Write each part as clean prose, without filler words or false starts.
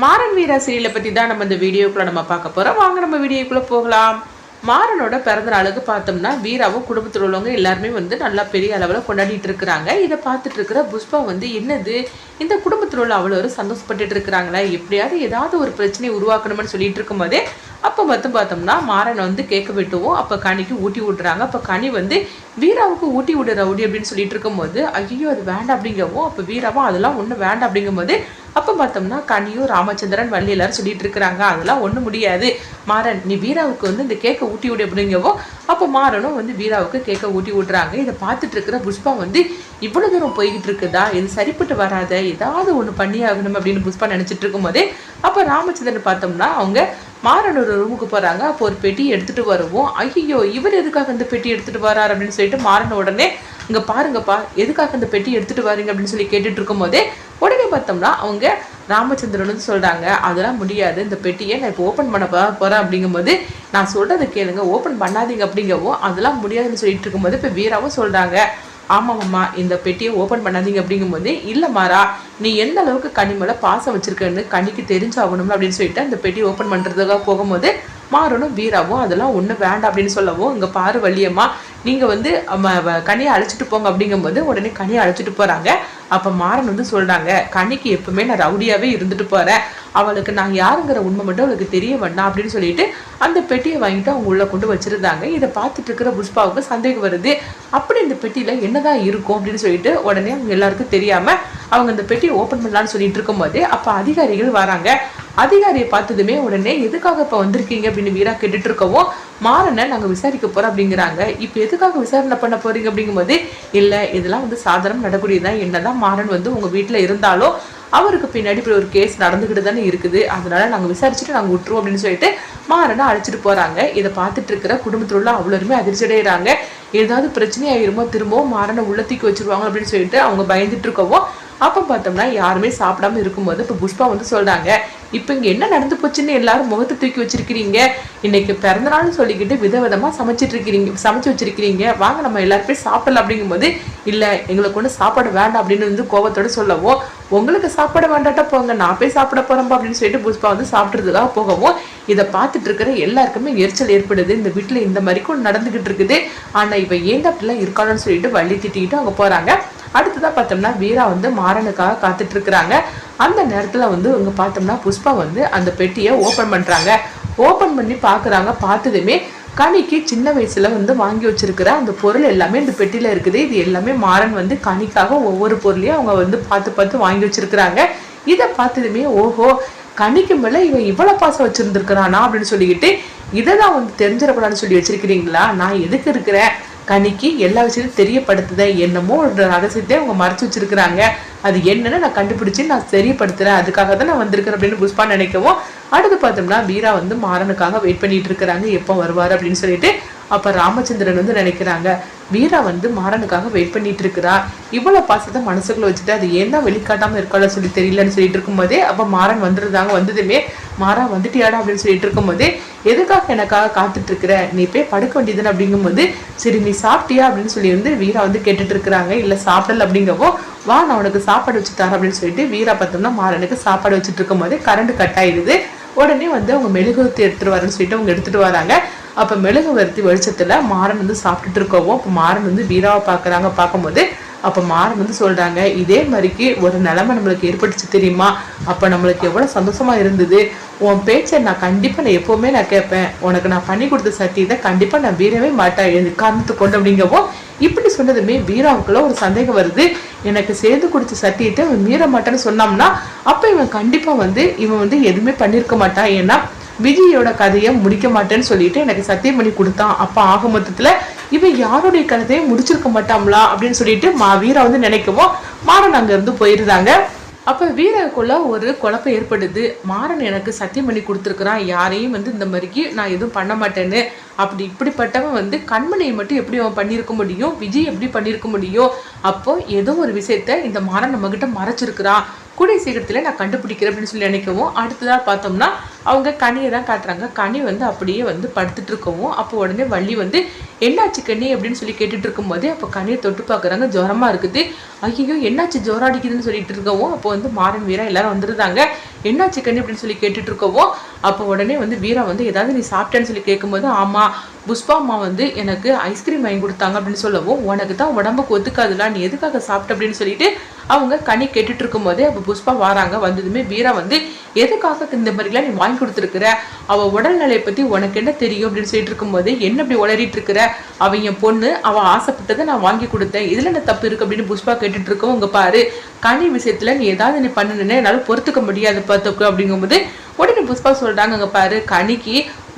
மாறன் வீரா சீரியலை பற்றி தான் நம்ம இந்த வீடியோக்குள்ளே நம்ம பார்க்க போகிறோம். வாங்க நம்ம வீடியோக்குள்ளே போகலாம். மாறனோட பிறந்த நாளுக்கு பார்த்தோம்னா வீராவும் குடும்பத்தில் உள்ளவங்க எல்லாருமே வந்து நல்லா பெரிய அளவில் கொண்டாடிட்டு இருக்கிறாங்க. இதை பார்த்துட்டு இருக்கிற புஷ்பா வந்து என்னது இந்த குடும்பத்தில் உள்ள அவ்வளோ ஒரு சந்தோஷப்பட்டுட்டு இருக்கிறாங்களா, எப்படியாவது ஏதாவது ஒரு பிரச்சனையை உருவாக்கணும்னு சொல்லிட்டு இருக்கும்போதே அப்போ மட்டும் பார்த்தோம்னா மாறனை வந்து கேட்க விட்டுவோம். அப்போ கனிக்கு ஊட்டி விடுறாங்க. அப்போ கனி வந்து வீராவுக்கு ஊட்டி விடு ரவுடி அப்படின்னு சொல்லிட்டு இருக்கும்போது ஐயோ அது வேண்டாம் அப்படிங்கவும், அப்போ வீராவும் அதெல்லாம் ஒன்றும் வேண்டாம் அப்படிங்கும்போது அப்போ பார்த்தோம்னா கனியும் ராமச்சந்திரன் வள்ளி எல்லாரும் சொல்லிட்டு இருக்கிறாங்க அதெல்லாம் ஒன்றும் முடியாது மாறன், நீ வீராவுக்கு வந்து இந்த கேக்கை ஊட்டி விடு அப்படிங்கவோ அப்போ மாறனும் வந்து வீராவுக்கு கேக்கை ஊட்டி விடுறாங்க. இதை பார்த்துட்டு இருக்கிற புஷ்பா வந்து இவ்வளோ தூரம் போய்கிட்டு இருக்குதா, இது சரிப்பட்டு வராத, ஏதாவது ஒன்று பண்ணி ஆகணும் அப்படின்னு புஷ்பா நினச்சிட்டு இருக்கும் போதே அப்போ ராமச்சந்திரன் பார்த்தோம்னா அவங்க மாறன் ஒரு ரூமுக்கு போகிறாங்க. அப்போ ஒரு பெட்டி எடுத்துகிட்டு வருவோம். ஐயோ இவர் எதுக்காக இந்த பெட்டி எடுத்துகிட்டு வராரு அப்படின்னு சொல்லிட்டு மாறன உடனே இங்கே பாருங்கப்பா எதுக்காக இந்த பெட்டி எடுத்துகிட்டு வரீங்க அப்படின்னு சொல்லி கேட்டுட்டு இருக்கும் போதே உடனே பார்த்தோம்னா அவங்க ராமச்சந்திரன் வந்து சொல்கிறாங்க அதெல்லாம் முடியாது, இந்த பெட்டியை நான் இப்போ ஓப்பன் பண்ண போகிறேன் அப்படிங்கும்போது நான் சொல்கிறத கேளுங்க, ஓப்பன் பண்ணாதீங்க அப்படிங்கவும் அதெல்லாம் முடியாதுன்னு சொல்லிட்டு இருக்கும்போது இப்போ வீராவும் சொல்கிறாங்க ஆமாம்மா இந்த பெட்டியை ஓப்பன் பண்ணாதீங்க அப்படிங்கும்போது இல்லை மாறா நீ எந்த அளவுக்கு கனி மேலே பாசம் வச்சிருக்கன்னு கனிக்கு தெரிஞ்சாகணும் அப்படின்னு சொல்லிட்டு அந்த பெட்டியை ஓப்பன் பண்ணுறதுக்காக போகும்போது மாறனும் வீராவும் அதெல்லாம் ஒன்றும் வேண்டாம் அப்படின்னு சொல்லவும் இங்கே பாரு வள்ளியம்மா நீங்கள் வந்து கனியை அழைச்சிட்டு போங்க அப்படிங்கும்போது உடனே கனியை அழைச்சிட்டு போகிறாங்க. அப்போ மாறன் வந்து சொல்கிறாங்க கனிக்கு எப்பவுமே நான் ரவுடியாகவே இருந்துட்டு போகிறேன், அவளுக்கு நான் யாருங்கிற உண்மை மட்டும் அவளுக்கு தெரிய வேண்டாம் அப்படின்னு சொல்லிட்டு அந்த பெட்டியை வாங்கிட்டு அவங்க உள்ளே கொண்டு வச்சுருந்தாங்க. இதை பார்த்துட்டு இருக்கிற புஷ்பாவுக்கு சந்தேகம் வருது, அப்படி இந்த பெட்டியில் என்னதான் இருக்கும் அப்படின்னு சொல்லிட்டு உடனே அவங்க எல்லாருக்கும் தெரியாமல் அவங்க இந்த பெட்டியை ஓப்பன் பண்ணலான்னு சொல்லிட்டு இருக்கும்போதே அப்போ அதிகாரிகள் வராங்க. அதிகாரியை பார்த்ததுமே உடனே எதுக்காக இப்போ வந்திருக்கீங்க அப்படின்னு வீரா கேட்டுட்டு இருக்கவும் மாறனை நாங்கள் விசாரிக்க போகிறோம் அப்படிங்கிறாங்க. இப்போ எதுக்காக விசாரணை பண்ண போறீங்க அப்படிங்கும்போது இல்லை இதெல்லாம் வந்து சாதாரண நடக்கூடியதான், என்னதான் மாறன் வந்து உங்கள் வீட்டில் இருந்தாலும் அவருக்கு பின்னாடி இப்படி ஒரு கேஸ் நடந்துக்கிட்டு தானே இருக்குது, அதனால நாங்கள் விசாரிச்சுட்டு நாங்கள் விட்டுருவோம் அப்படின்னு சொல்லிட்டு மாறனை அழைச்சிட்டு போகிறாங்க. இதை பார்த்துட்டு இருக்கிற குடும்பத்தில் உள்ள அவ்வளோருமே அதிர்ச்சி அடைகிறாங்க. ஏதாவது பிரச்சனை ஆயிருமோ திரும்பவும் மாறனை உள்ளத்துக்கு வச்சிருவாங்க அப்படின்னு சொல்லிட்டு அவங்க பயந்துட்டு இருக்கவும் அப்போ பார்த்தோம்னா யாருமே சாப்பிடாம இருக்கும்போது இப்போ புஷ்பா வந்து சொல்கிறாங்க இப்போ இங்கே என்ன நடந்து போச்சுன்னு எல்லாரும் முகத்தை தூக்கி வச்சிருக்கிறீங்க, இன்னைக்கு பிறந்தநாள்னு சொல்லிக்கிட்டு விதவிதமாக சமைச்சு வச்சிருக்கிறீங்க, வாங்க நம்ம எல்லாருமே சாப்பிடலாம் அப்படிங்கும்போது இல்லை எங்களுக்கு ஒன்று சாப்பாடு வேண்டாம் அப்படின்னு வந்து கோபத்தோடு சொல்லவும் உங்களுக்கு சாப்பாடு வேண்டாட்டா போங்க நான் போய் சாப்பிட போகிறோம்பா அப்படின்னு சொல்லிட்டு புஷ்பா வந்து சாப்பிட்றதுக்காக போகவும் இதை பார்த்துட்டு இருக்கிற எல்லாருக்குமே எரிச்சல் ஏற்படுது, இந்த வீட்டில் இந்த மாதிரிக்கும் நடந்துக்கிட்டு இருக்குது, ஆனால் இப்போ ஏங்க அப்படிலாம் இருக்கான்னு சொல்லிட்டு வள்ளி திட்டிக்கிட்டு அவங்க போகிறாங்க. அடுத்ததாக பார்த்தோம்னா வீரா வந்து மாறனுக்காக காத்துட்டு இருக்கிறாங்க. அந்த நேரத்தில் வந்து இங்கே பார்த்தோம்னா புஷ்பா வந்து அந்த பெட்டியை ஓப்பன் பண்ணுறாங்க. ஓப்பன் பண்ணி பார்க்குறாங்க. பார்த்ததுமே கனிக்கு சின்ன வயசுல வந்து வாங்கி வச்சிருக்கிற அந்த பொருள் எல்லாமே இந்த பெட்டியில இருக்குது. இது எல்லாமே மாறன் வந்து கனிக்காக ஒவ்வொரு பொருளையும் அவங்க வந்து பார்த்து வாங்கி வச்சிருக்கிறாங்க. இதை பார்த்ததுமே ஓஹோ கனிக்கு மேல இவன் இவ்வளவு பாசம் வச்சிருந்துருக்கிறானா அப்படின்னு சொல்லிக்கிட்டு இதை தான் வந்து தெரிஞ்சிடக்கூடாதுன்னு சொல்லி வச்சிருக்கிறீங்களா, நான் எதுக்கு இருக்கிறேன், கனிக்கு எல்லா விஷயத்தையும் தெரியப்படுத்துத என்னமோ ஒரு ரகசியத்தை அவங்க மறைச்சு வச்சிருக்கிறாங்க, அது என்னன்னு நான் கண்டுபிடிச்சு நான் தெரியப்படுத்துறேன், அதுக்காக தான் நான் வந்திருக்கிறேன் அப்படின்னு புஷ்பா நினைக்கவும் அடுத்து பார்த்தோம்னா வீரா வந்து மாறனுக்காக வெயிட் பண்ணிட்டு இருக்கிறாங்க எப்போ வருவார் அப்படின்னு சொல்லிட்டு. அப்போ ராமச்சந்திரன் வந்து நினைக்கிறாங்க வீரா வந்து மாறனுக்காக வெயிட் பண்ணிட்டு இருக்கிறா, இவ்வளோ பாசத்தை மனசுக்குள்ள வச்சுட்டு அது ஏன் தான் வெளிக்காட்டாமல் இருக்கால சொல்லி தெரியலன்னு சொல்லிட்டு இருக்கும்போதே அப்போ மாறன் வந்துருந்தாங்க. வந்ததுமே மாறா வந்துட்டியாடா அப்படின்னு சொல்லிட்டு இருக்கும்போதே எதுக்காக எனக்காக காத்துட்டு இருக்கிற, நீ போய் படுக்க வேண்டியதுன்னு அப்படிங்கும்போது சரி நீ சாப்பிட்டியா அப்படின்னு சொல்லி வந்து வீரா வந்து கேட்டுட்டு இருக்கிறாங்க. இல்லை சாப்பிடல அப்படிங்கவோ வா நான் உனக்கு சாப்பாடு வச்சு தரேன் அப்படின்னு சொல்லிட்டு வீரா பார்த்தோம்னா மாறனுக்கு சாப்பாடு வச்சுட்டு இருக்கும் போதே கரண்ட் கட் ஆயிடுது. உடனே வந்து அவங்க மெழுகுவர்த்தி எடுத்துட்டு வரேன்னு சொல்லிட்டு அவங்க எடுத்துட்டு வராங்க. அப்போ மெழுகுவர்த்தி வெளிச்சத்தில் மாறன் வந்து சாப்பிட்டுட்டு இருக்கவும் அப்போ மாறன் வந்து வீராவை பார்க்குறாங்க. பார்க்கும்போது அப்போ மாறன் வந்து சொல்கிறாங்க இதே மாதிரிக்கு ஒரு நிலைமை நம்மளுக்கு ஏற்பட்டுச்சு தெரியுமா, அப்போ நம்மளுக்கு எவ்வளோ சந்தோஷமாக இருந்தது, உன் பேச்சை நான் கண்டிப்பாக நான் எப்போவுமே நான் கேட்பேன், உனக்கு நான் பண்ணி கொடுத்த சத்தியத்தை கண்டிப்பாக நான் வீரவே மாட்டேன் காரணத்து கொண்டு அப்படிங்கவும் இப்படி சொன்னதுமே வீராவுக்குள்ள ஒரு சந்தேகம் வருது, எனக்கு சேர்ந்து கொடுத்த சத்தியத்தை இவன் மீற மாட்டான்னு சொன்னோம்னா அப்போ இவன் கண்டிப்பாக வந்து இவன் வந்து எதுவுமே பண்ணியிருக்க மாட்டான், ஏன்னா விஜயோட கதையை முடிக்க மாட்டேன்னு சொல்லிட்டு எனக்கு சத்தியம் பண்ணி கொடுத்தான், அப்போ ஆக மொத்தத்தில் இவன் யாருடைய கதையை முடிச்சிருக்க மாட்டாங்களா அப்படின்னு சொல்லிட்டு வீரா வந்து நினைக்கவும் மாறன் அங்கேருந்து போயிருந்தாங்க. அப்போ வீராவுக்குள்ள ஒரு குழப்பம் ஏற்படுது, மாறன் எனக்கு சத்தியம் பண்ணி கொடுத்துருக்குறான் யாரையும் வந்து இந்த மாதிரிக்கு நான் எதுவும் பண்ண மாட்டேன்னு, அப்படி இப்படிப்பட்டவன் வந்து கண்மணியை மட்டும் எப்படி அவன் பண்ணியிருக்க முடியும், விஜய் எப்படி பண்ணியிருக்க முடியும், அப்போ ஏதோ ஒரு விஷயத்த இந்த மாறன் நம்மகிட்ட மறைச்சிருக்கிறான், கூடிய சீக்கிரத்தில் நான் கண்டுபிடிக்கிறேன் அப்படின்னு சொல்லி நினைக்கவும் அடுத்ததாக பார்த்தோம்னா அவங்க கனியை தான் காட்டுறாங்க. கனி வந்து அப்படியே வந்து படுத்துட்டு இருக்கவும் அப்போ உடனே வள்ளி வந்து என்னாச்சு கனி அப்படின்னு சொல்லி கேட்டுட்டு இருக்கும்போதே அப்போ கனியை தொட்டு பார்க்குறாங்க, ஜுரமாக இருக்குது, ஐயோ என்னாச்சு ஜுரம் அடிக்குதுன்னு சொல்லிட்டு இருக்கவும் அப்போ வந்து மாறன் வீரா எல்லாரும் வந்துருந்தாங்க. என்னாச்சு கண்ணி அப்படின்னு சொல்லி கேட்டுட்டு இருக்கவும் அப்போ உடனே வந்து வீரா வந்து ஏதாவது நீ சாப்பிட்டேன்னு சொல்லி கேட்கும்போது ஆமா புஷ்பா அம்மா வந்து எனக்கு ஐஸ்கிரீம் வாங்கி கொடுத்தாங்க அப்படின்னு சொல்லவும் உனக்கு தான் உடம்புக்கு ஒத்துக்காதுல நீ எதுக்காக சாப்பிட்ட அப்படின்னு சொல்லிட்டு அவங்க கனி கேட்டுட்டு இருக்கும் போதே அப்போ புஷ்பா வராங்க. வந்ததுமே வீரா வந்து எதுக்காக இந்த மாதிரிலாம் நீ வாங்கி கொடுத்துருக்குற, அவ உடல்நிலையை பத்தி உனக்கு என்ன தெரியும் அப்படின்னு சொல்லிட்டு இருக்கும் போது என்ன இப்படி உளறிட்டு இருக்கிற, அவ என் பொண்ணு, அவ ஆசைப்பட்டதை நான் வாங்கி கொடுத்தேன், இதுல என்ன தப்பு இருக்கு அப்படின்னு புஷ்பா கேட்டுட்டு இருக்கோம். உங்க பாரு கனி விஷயத்துல நீ ஏதாவது நீ பண்ணுன்னு என்னால பொறுத்துக்க முடியாது பார்த்துக்கு அப்படிங்கும்போது உடனே புஷ்பா சொல்றாங்க, அங்க பாரு கனிக்கு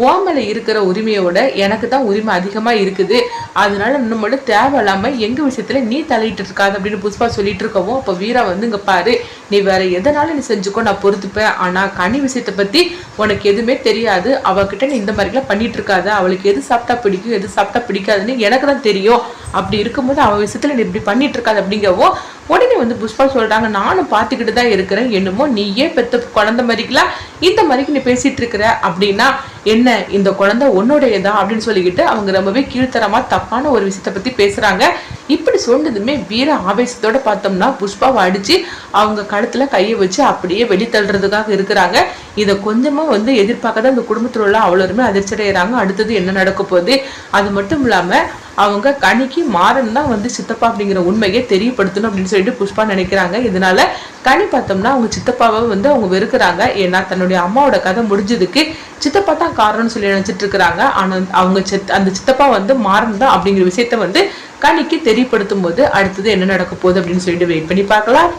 ஓமலை இருக்கிற உரிமையோட எனக்கு தான் உரிமை அதிகமா இருக்குது, அதனால இன்னும் மட்டும் தேவையில்லாம எங்க விஷயத்துல நீ தலையிட்டு இருக்காது அப்படின்னு புஷ்பா சொல்லிட்டு இருக்கவும் அப்ப வீரா வந்து இங்க பாரு நீ வேற எதனால நீ செஞ்சுக்கோ நான் பொறுத்துப்பேன், ஆனா கனி விஷயத்தை பத்தி உனக்கு எதுவுமே தெரியாது, அவகிட்ட நீ இந்த மாதிரிலாம் பண்ணிட்டு இருக்காத, அவளுக்கு எது சாப்பிட்டா பிடிக்கும் எது சாப்பிட்டா பிடிக்காதுன்னு எனக்கு தான் தெரியும், அப்படி இருக்கும்போது அவ விஷயத்துல நீ இப்படி பண்ணிட்டு இருக்காது அப்படிங்கவும் உடனே வந்து புஷ்பா சொல்றாங்க, நானும் பார்த்துக்கிட்டு தான் இருக்கிறேன், என்னமோ நீயே பெத்த குழந்தை மாதிரிக்கலாம் இந்த மாதிரிக்கு நீ பேசிட்டு இருக்கிற, அப்படின்னா என்ன இந்த குழந்தை உன்னுடையதா அப்படின்னு சொல்லிக்கிட்டு அவங்க ரொம்பவே கீழ்த்தரமா தப்பான ஒரு விஷயத்த பத்தி பேசுறாங்க. இப்படி சொன்னதுமே வீர ஆவேசத்தோட பார்த்தோம்னா புஷ்பாவை அடிச்சு அவங்க கழுத்துல கையை வச்சு அப்படியே வெளித்தள்ளுறதுக்காக இருக்கிறாங்க. இதை கொஞ்சமா வந்து எதிர்பார்க்காத அந்த குடும்பத்துல உள்ள அவ்வளவுமே அதிர்ச்சி அடைகிறாங்க. அடுத்தது என்ன நடக்க போகுது, அது மட்டும் இல்லாம அவங்க கனிக்கு மாறன் தான் வந்து சித்தப்பா அப்படிங்கிற உண்மையை தெரியப்படுத்தணும் அப்படின்னு சொல்லிட்டு புஷ்பா நினைக்கிறாங்க. இதனால கனி பார்த்தோம்னா அவங்க சித்தப்பாவை வந்து அவங்க வெறுக்கிறாங்க. ஏன்னா தன்னுடைய அம்மாவோட கதை முடிஞ்சதுக்கு சித்தப்பா தான் காரணம்னு சொல்லி நினைச்சிட்டு இருக்கிறாங்க. ஆனா அவங்க அந்த சித்தப்பா வந்து மாறன் தான் அப்படிங்கிற விஷயத்த வந்து கனிக்கு தெரியப்படுத்தும் போது அடுத்தது என்ன நடக்க போகுது அப்படின்னு சொல்லிட்டு வெயிட் பண்ணி பார்க்கலாம்.